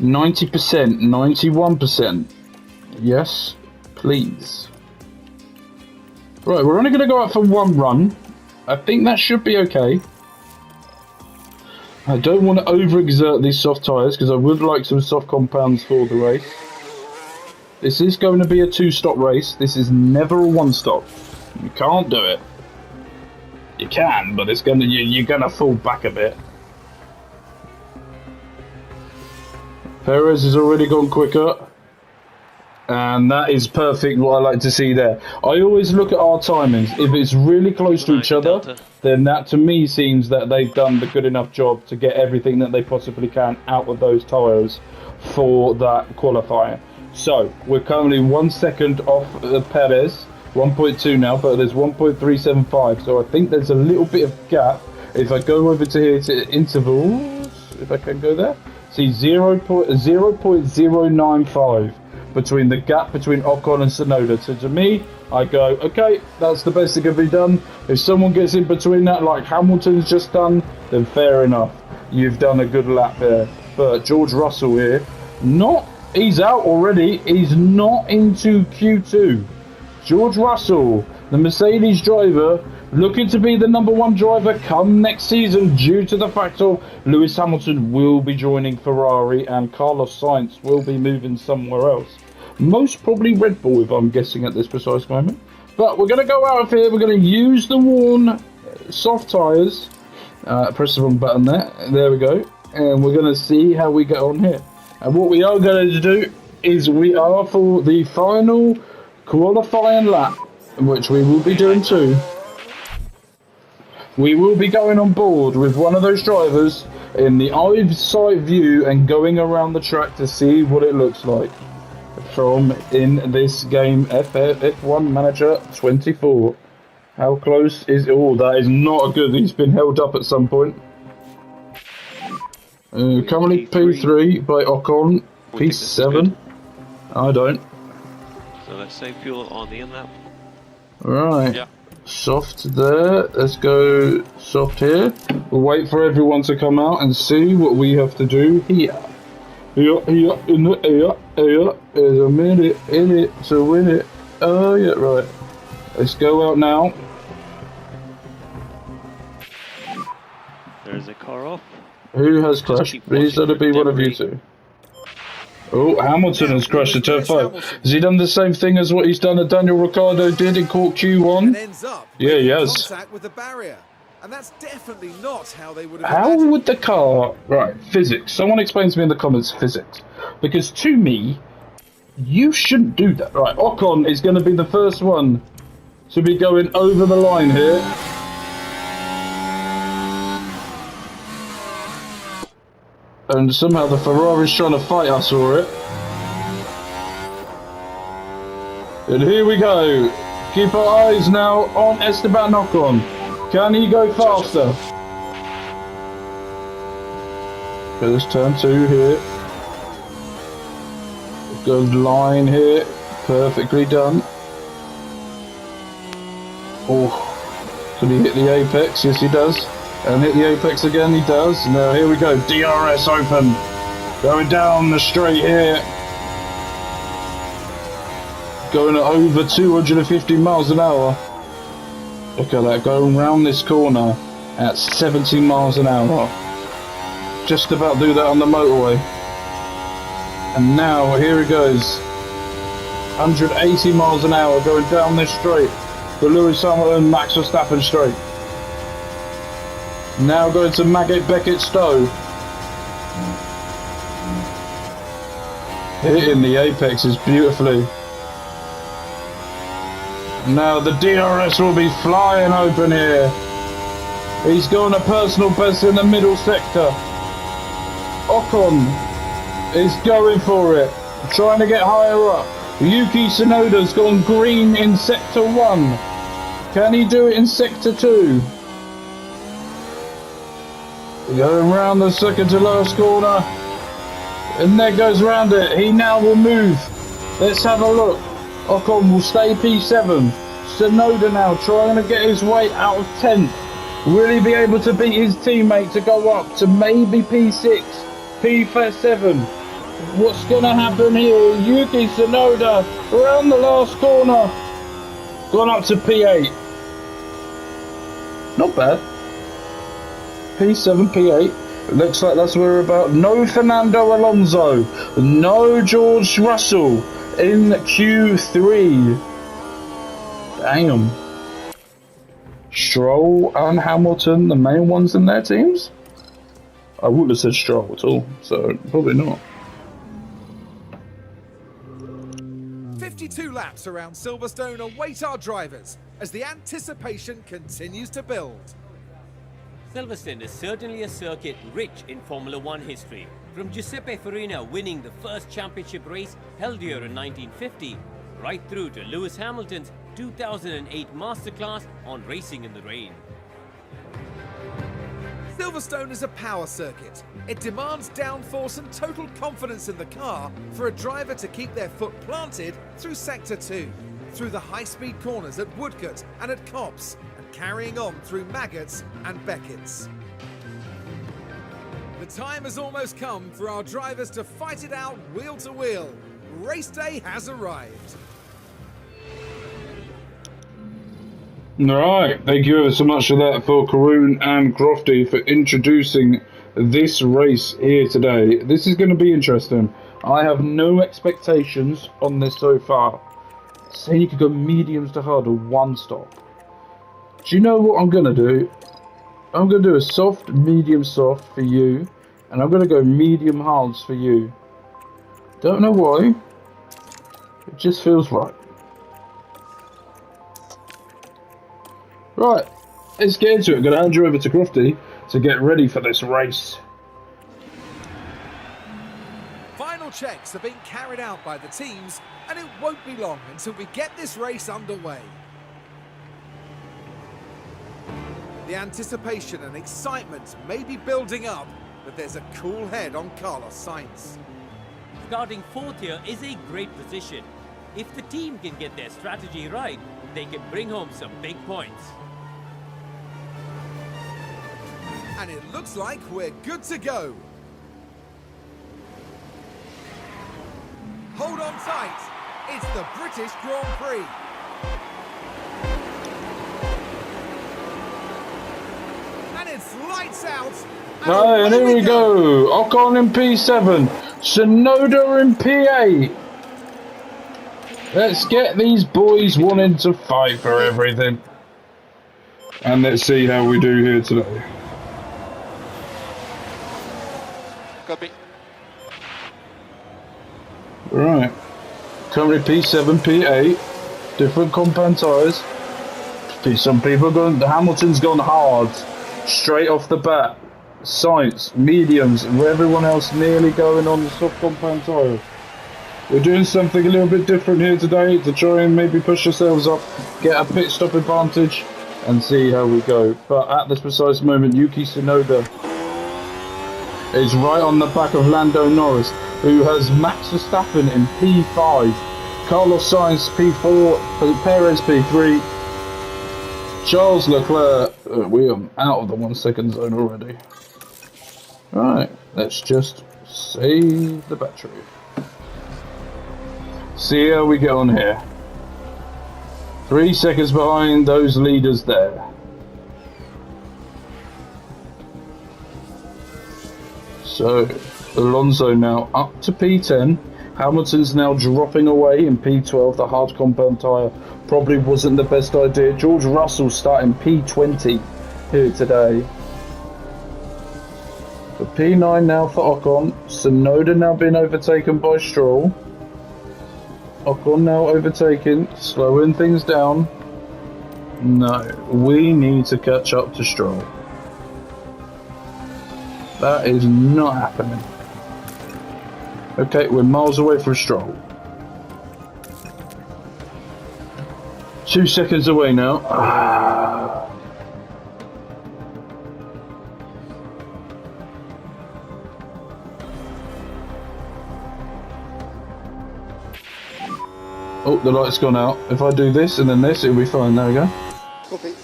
90%, 91%. Yes, please. Right, we're only going to go out for one run. I think that should be okay. I don't want to overexert these soft tyres because I would like some soft compounds for the race. This is going to be a 2-stop race. This is never a 1-stop. You can't do it. You can, but it's gonna you're gonna fall back a bit. Perez has already gone quicker. And that is perfect, what I like to see there. I always look at our timings. If it's really close to each other, then that to me seems that they've done the good enough job to get everything that they possibly can out of those tyres for that qualifier. So, we're currently 1 second off Perez, 1.2 now, but there's 1.375. So I think there's a little bit of gap. If I go over to here to intervals, if I can go there, see 0.095. Between the gap between Ocon and Tsunoda. So to me, I go, okay, that's the best that can be done. If someone gets in between that, like Hamilton's just done, then fair enough. You've done a good lap there. But George Russell here, he's out already. He's not into Q2. George Russell, the Mercedes driver, looking to be the #1 driver come next season due to the fact of Lewis Hamilton will be joining Ferrari and Carlos Sainz will be moving somewhere else. Most probably Red Bull, if I'm guessing at this precise moment. But we're going to go out of here. We're going to use the worn soft tyres. Press the wrong button there. There we go. And we're going to see how we get on here. And what we are going to do is we are for the final qualifying lap, which we will be doing too. We will be going on board with one of those drivers in the eyesight view and going around the track to see what it looks like from in this game F1 Manager 24. How close is it? Oh, that is not a good. He's been held up at some point. Currently P3 by Ocon, P7. I don't. So let's save fuel on the in lap. Right. Yeah. Soft there. Let's go soft here. We'll wait for everyone to come out and see what we have to do here. There's a minute in it to win it. Oh yeah, right. Let's go out now. There's a car off. Who has crashed? Please let it be one of you two. Oh, Hamilton has crashed at turn 5. Has he done the same thing as what he's done at Daniel Ricciardo did in court Q1? And ends up Yeah, he has. contact with the barrier. And that's definitely not how they would have How imagined. would the car... Right, physics. Someone explain to me in the comments physics. Because to me, you shouldn't do that. Right, Ocon is going to be the first one to be going over the line here. And somehow the Ferrari's trying to fight us for it. And here we go. Keep our eyes now on Esteban Ocon. Can he go faster? There's turn 2 here. Good line here. Perfectly done. Oh. Can he hit the apex? Yes, he does. And hit the apex again, he does. Now here we go, DRS open. Going down the straight here. Going at over 250 miles an hour. Look at that, going round this corner at 70 miles an hour. Just about do that on the motorway. And now, here it goes. 180 miles an hour going down this straight. The Lewis Hamilton Max Verstappen straight. Now going to Maggot Beckett Stowe. Hitting the apexes beautifully. Now the DRS will be flying open here. He's going a personal best in the middle sector. Ocon is going for it. Trying to get higher up. Yuki Tsunoda's gone green in sector 1. Can he do it in sector 2? Going round the second to last corner. And there goes round it. He now will move. Let's have a look. Ocon will stay P7. Tsunoda now trying to get his way out of 10th. Will he be able to beat his teammate to go up to maybe P6, P7? What's going to happen here? Yuki Tsunoda around the last corner. Gone up to P8. Not bad. P7, P8. Looks like that's where we're about. No Fernando Alonso. No George Russell in Q3. Damn. Stroll and Hamilton, the main ones in their teams? I wouldn't have said Stroll at all, so probably not. 52 laps around Silverstone await our drivers as the anticipation continues to build. Silverstone is certainly a circuit rich in Formula One history. From Giuseppe Farina winning the first championship race held here in 1950, right through to Lewis Hamilton's 2008 masterclass on racing in the rain. Silverstone is a power circuit. It demands downforce and total confidence in the car for a driver to keep their foot planted through Sector 2, through the high-speed corners at Woodcote and at Copse, and carrying on through Maggots and Beckett's. The time has almost come for our drivers to fight it out wheel to wheel. Race day has arrived. Alright, thank you ever so much for that for Karoon and Crofty for introducing this race here today. This is going to be interesting. I have no expectations on this so far. Saying you could go mediums to hard or one stop. Do you know what I'm going to do? I'm going to do a soft, medium soft for you, and I'm going to go medium hards for you. Don't know why. It just feels right. Right, let's get into it. I'm going to hand you over to Crofty to get ready for this race. Final checks are being carried out by the teams, and it won't be long until we get this race underway. The anticipation and excitement may be building up, but there's a cool head on Carlos Sainz. Starting fourth here is a great position. If the team can get their strategy right, they can bring home some big points. And it looks like we're good to go. Hold on tight. It's the British Grand Prix. And it's lights out. Right, and here we go. Ocon in P7. Tsunoda in P8. Let's get these boys wanting to fight for everything. And let's see how we do here today. Copy. Right. Currently P7, P8. Different compound tyres. Some people going. Hamilton's gone hard. Straight off the bat. Sainz, mediums, and everyone else nearly going on the soft compound tyre. We're doing something a little bit different here today to try and maybe push ourselves up, get a pit stop advantage, and see how we go. But at this precise moment, Yuki Tsunoda is right on the back of Lando Norris, who has Max Verstappen in P5, Carlos Sainz P4, Perez P3, Charles Leclerc. We are out of the 1 second zone already. Right, let's just save the battery. See how we get on here. 3 seconds behind those leaders there. So, Alonso now up to P10. Hamilton's now dropping away in P12. The hard compound tyre probably wasn't the best idea. George Russell starting P20 here today. For P9 now for Ocon. Tsunoda now being overtaken by Stroll. Ocon now overtaken, slowing things down. No, we need to catch up to Stroll. That is not happening. Okay, we're miles away from Stroll. 2 seconds away now. Oh, the light's gone out. If I do this and then this, it'll be fine. There we go. Copy.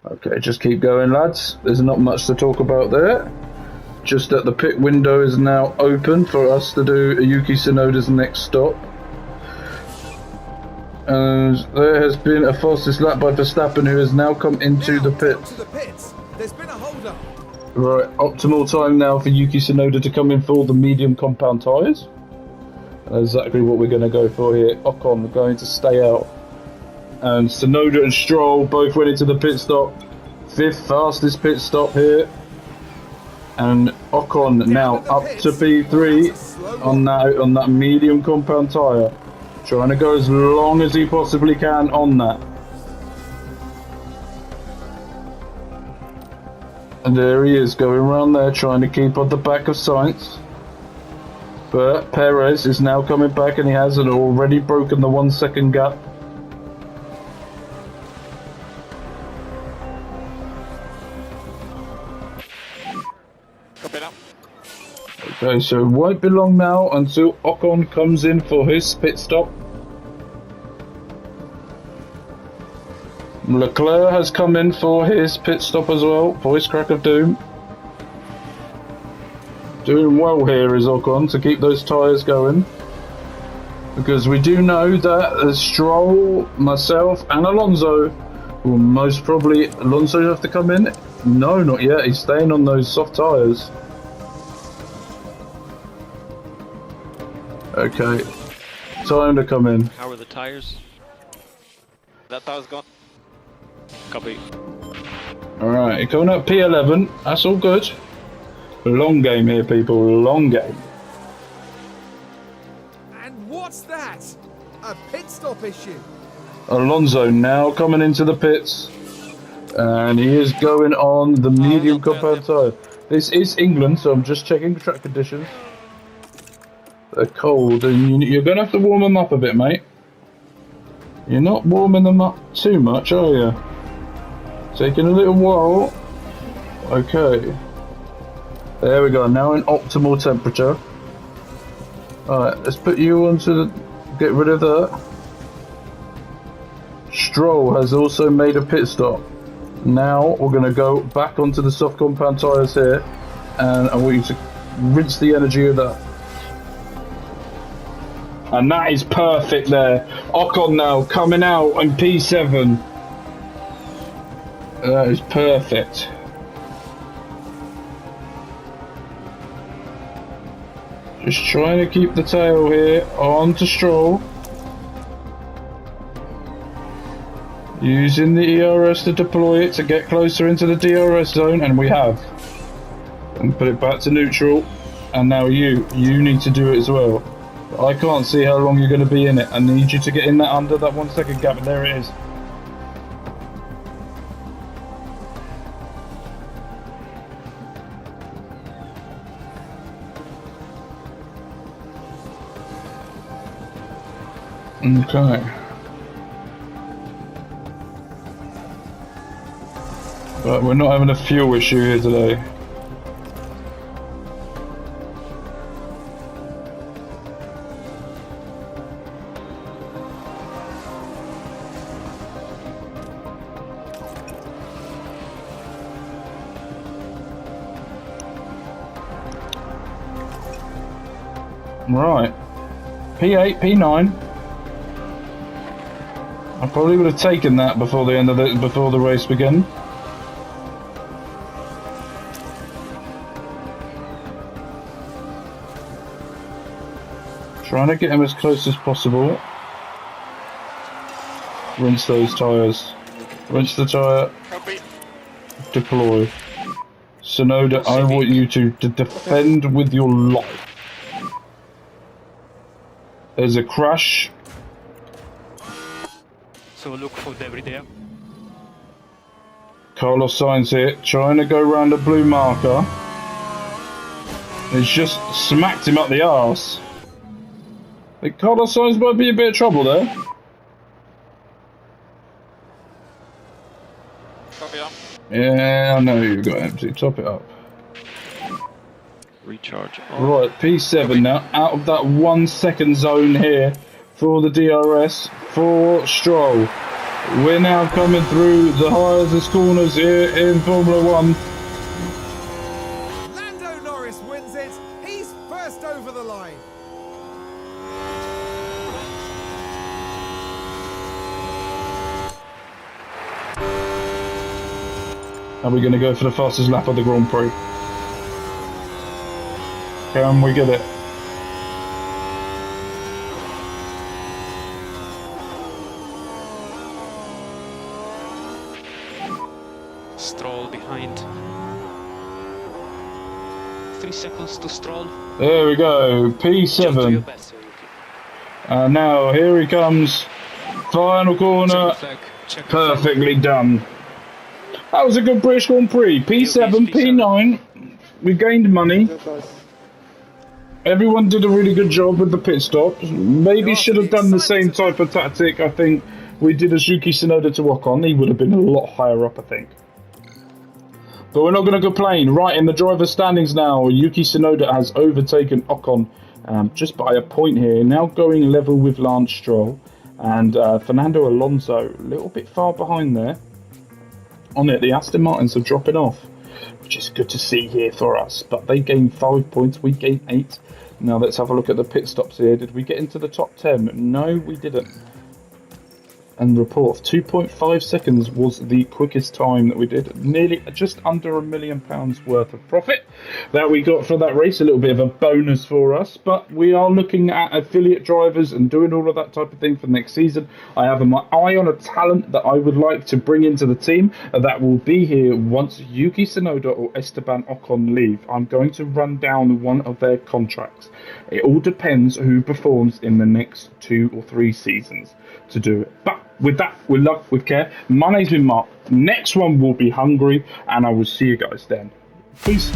Okay, just keep going, lads. There's not much to talk about there. Just that the pit window is now open for us to do Yuki Tsunoda's next stop. And there has been a fastest lap by Verstappen, who has now come into the pits. There's been a hold-up. Right, optimal time now for Yuki Tsunoda to come in for the medium compound tyres. Exactly what we're going to go for here. Ocon going to stay out. And Tsunoda and Stroll both went into the pit stop. 5th fastest pit stop here. And Ocon now up to P3 on that medium compound tyre. Trying to go as long as he possibly can on that. And there he is going around there trying to keep on the back of Sainz. But Perez is now coming back and he has already broken the 1 second gap. Okay, so it won't be long now until Ocon comes in for his pit stop. Leclerc has come in for his pit stop as well, for his crack of doom. Doing well here is Ocon to keep those tyres going. Because we do know that Stroll, myself and Alonso will most probably... Alonso have to come in? No, not yet. He's staying on those soft tyres. Okay. Time to come in. How are the tires? That tire's gone. Copy. Alright, you're coming up P11. That's all good. Long game here, people. Long game. And what's that? A pit stop issue. Alonso now coming into the pits. And he is going on the medium compound tyre. This is England, so I'm just checking track conditions. They're cold, and you're going to have to warm them up a bit, mate. You're not warming them up too much, are you? Taking a little while. Okay. There we go, now in optimal temperature. Alright, let's put you onto the... Get rid of that. Stroll has also made a pit stop. Now we're going to go back onto the soft compound tyres here. And I want you to rinse the energy of that. And that is perfect there. Ocon now coming out in P7. That is perfect. Just trying to keep the tail here on to Stroll. Using the ERS to deploy it to get closer into the DRS zone, and we have. And put it back to neutral. And now you need to do it as well. I can't see how long you're going to be in it. I need you to get in that under that 1 second gap, and there it is. Okay. But we're not having a fuel issue here today. Right, P8, P9. I probably would have taken that before the race began. Trying to get him as close as possible. Rinse those tyres. Rinse the tyre. Copy. Deploy. Tsunoda, I want you to defend with your life. There's a crash. So look for debris there. Carlos Sainz here, trying to go around the blue marker. He's just smacked him up the arse. I think Carlos Sainz might be in a bit of trouble there. Copy up. Yeah, I know you've got empty. Top it up. Recharge. Right, P7 now, out of that 1 second zone here for the DRS for Stroll. We're now coming through the highest corners here in Formula 1. Lando Are we going to go for the fastest lap of the Grand Prix? Can we get it? Stroll behind. 3 seconds to Stroll. There we go, Jump to your P7. best, Yuki. And now here he comes. Final corner. Check the flag. Check the Perfectly done. That was a good British Grand Prix. P7, P9. We gained money. Everyone did a really good job with the pit stops. Maybe should have done the same type of tactic, I think, we did as YUKI Tsunoda to Ocon. He would have been a lot higher up, I think. But we're not going to complain. Right, in the driver's standings now, YUKI Tsunoda has overtaken Ocon just by a point here. Now going level with Lance Stroll. And Fernando Alonso, a little bit far behind there. On it, the Aston Martins are dropping off, which is good to see here for us. But they gained 5 points, we gained 8. Now let's have a look at the pit stops here. Did we get into the top 10? No, we didn't. And report 2.5 seconds was the quickest time that we did. Nearly just under £1 million worth of profit that we got for that race. A little bit of a bonus for us, but we are looking at affiliate drivers and doing all of that type of thing for next season. I have my eye on a talent that I would like to bring into the team that will be here once YUKI Tsunoda or Esteban Ocon leave. I'm going to run down one of their contracts. It all depends who performs in the next 2 or 3 seasons to do it. But with that, with love, with care, my name's been Mark. Next one will be Hungary, and I will see you guys then. Peace.